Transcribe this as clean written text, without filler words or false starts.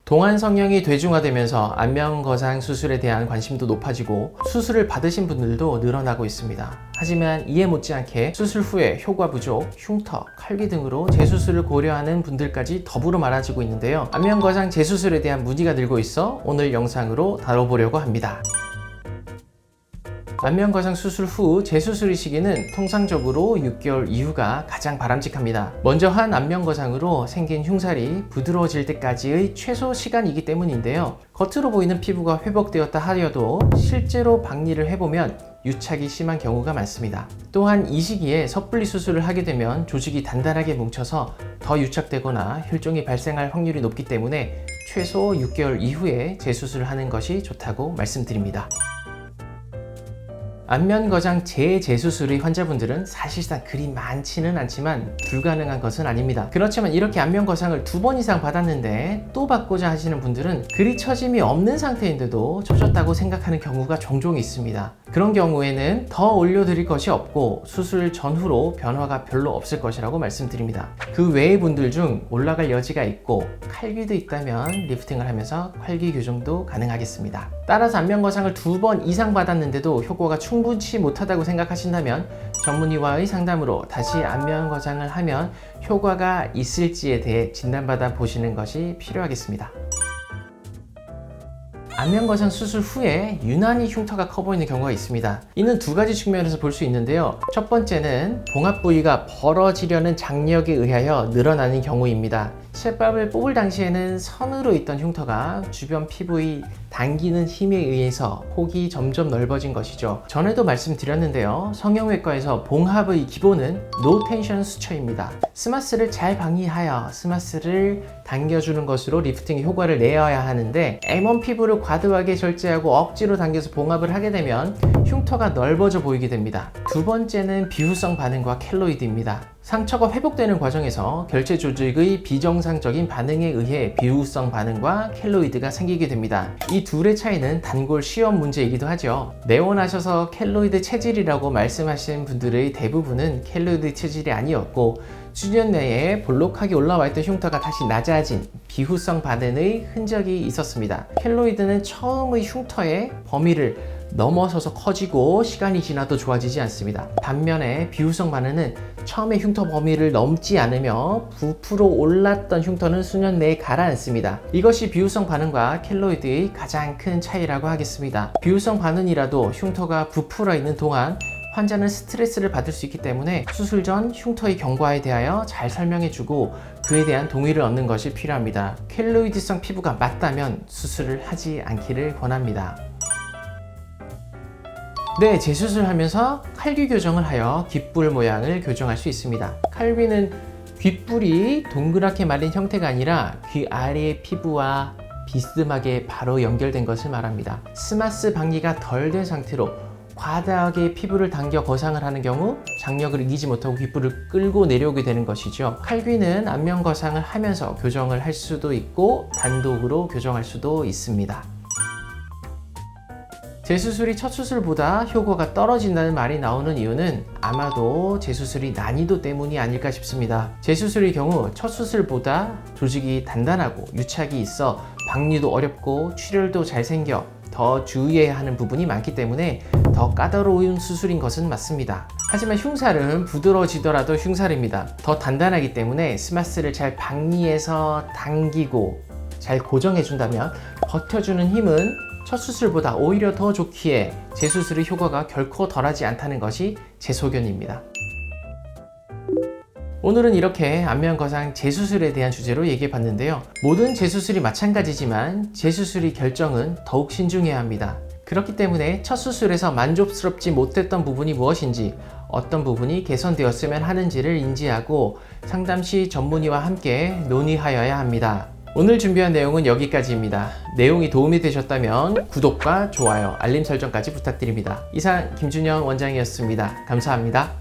동안 성형이 대중화되면서 안면거상 수술에 대한 관심도 높아지고 수술을 받으신 분들도 늘어나고 있습니다. 하지만 이에 못지않게 수술 후에 효과 부족, 흉터, 칼기 등으로 재수술을 고려하는 분들까지 더불어 많아지고 있는데요. 안면거상 재수술에 대한 문의가 늘고 있어 오늘 영상으로 다뤄보려고 합니다. 안면거상 수술 후 재수술 시기는 통상적으로 6개월 이후가 가장 바람직합니다. 먼저 한 안면거상으로 생긴 흉살이 부드러워질 때까지의 최소 시간이기 때문인데요. 겉으로 보이는 피부가 회복되었다 하여도 실제로 박리를 해보면 유착이 심한 경우가 많습니다. 또한 이 시기에 섣불리 수술을 하게 되면 조직이 단단하게 뭉쳐서 더 유착되거나 혈종이 발생할 확률이 높기 때문에 최소 6개월 이후에 재수술을 하는 것이 좋다고 말씀드립니다. 안면거상 재수술의 환자분들은 사실상 그리 많지는 않지만 불가능한 것은 아닙니다. 그렇지만 이렇게 안면거상을 2번 이상 받았는데 또 받고자 하시는 분들은 그리 처짐이 없는 상태인데도 처졌다고 생각하는 경우가 종종 있습니다. 그런 경우에는 더 올려드릴 것이 없고 수술 전후로 변화가 별로 없을 것이라고 말씀드립니다. 그 외의 분들 중 올라갈 여지가 있고 칼귀도 있다면 리프팅을 하면서 칼귀 교정도 가능하겠습니다. 따라서 안면거상을 2번 이상 받았는데도 효과가 충분치 못하다고 생각하신다면 전문의와의 상담으로 다시 안면거상을 하면 효과가 있을지에 대해 진단받아 보시는 것이 필요하겠습니다. 안면거상 수술 후에 유난히 흉터가 커 보이는 경우가 있습니다. 이는 2가지 측면에서 볼 수 있는데요. 첫 번째는 봉합 부위가 벌어지려는 장력에 의하여 늘어나는 경우입니다. 셋밥을 뽑을 당시에는 선으로 있던 흉터가 주변 피부의 당기는 힘에 의해서 폭이 점점 넓어진 것이죠. 전에도 말씀드렸는데요. 성형외과에서 봉합의 기본은 노 텐션 수처입니다. 스마스를 잘 방이하여 스마스를 당겨주는 것으로 리프팅의 효과를 내어야 하는데 M1 피부를 과도하게 절제하고 억지로 당겨서 봉합을 하게 되면 흉터가 넓어져 보이게 됩니다. 2번째는 비후성 반응과 켈로이드입니다. 상처가 회복되는 과정에서 결체 조직의 비정상적인 반응에 의해 비후성 반응과 켈로이드가 생기게 됩니다. 이 둘의 차이는 단골 시험 문제이기도 하죠. 내원하셔서 켈로이드 체질이라고 말씀하시는 분들의 대부분은 켈로이드 체질이 아니었고 수년 내에 볼록하게 올라와 있던 흉터가 다시 낮아진 비후성 반응의 흔적이 있었습니다. 켈로이드는 처음의 흉터의 범위를 넘어서서 커지고 시간이 지나도 좋아지지 않습니다. 반면에 비후성 반응은 처음에 흉터 범위를 넘지 않으며 부풀어 올랐던 흉터는 수년 내에 가라앉습니다. 이것이 비후성 반응과 켈로이드의 가장 큰 차이라고 하겠습니다. 비후성 반응이라도 흉터가 부풀어 있는 동안 환자는 스트레스를 받을 수 있기 때문에 수술 전 흉터의 경과에 대하여 잘 설명해주고 그에 대한 동의를 얻는 것이 필요합니다. 켈로이드성 피부가 맞다면 수술을 하지 않기를 권합니다. 네, 재수술하면서 칼귀 교정을 하여 귓불 모양을 교정할 수 있습니다. 칼귀는 귓불이 동그랗게 말린 형태가 아니라 귀 아래의 피부와 비스듬하게 바로 연결된 것을 말합니다. 스마스 박리가 덜 된 상태로 과다하게 피부를 당겨 거상을 하는 경우 장력을 이기지 못하고 귓불을 끌고 내려오게 되는 것이죠. 칼귀는 안면거상을 하면서 교정을 할 수도 있고 단독으로 교정할 수도 있습니다. 재수술이 첫 수술보다 효과가 떨어진다는 말이 나오는 이유는 아마도 재수술이 난이도 때문이 아닐까 싶습니다. 재수술의 경우 첫 수술보다 조직이 단단하고 유착이 있어 박리도 어렵고 출혈도 잘 생겨 더 주의해야 하는 부분이 많기 때문에 더 까다로운 수술인 것은 맞습니다. 하지만 흉살은 부드러워지더라도 흉살입니다. 더 단단하기 때문에 스마스를 잘 박리해서 당기고 잘 고정해준다면 버텨주는 힘은 첫 수술보다 오히려 더 좋기에 재수술의 효과가 결코 덜하지 않다는 것이 제 소견입니다. 오늘은 이렇게 안면거상 재수술에 대한 주제로 얘기해 봤는데요. 모든 재수술이 마찬가지지만 재수술의 결정은 더욱 신중해야 합니다. 그렇기 때문에 첫 수술에서 만족스럽지 못했던 부분이 무엇인지 어떤 부분이 개선되었으면 하는지를 인지하고 상담 시 전문의와 함께 논의하여야 합니다. 오늘 준비한 내용은 여기까지입니다. 내용이 도움이 되셨다면 구독과 좋아요, 알림 설정까지 부탁드립니다. 이상 김준영 원장이었습니다. 감사합니다.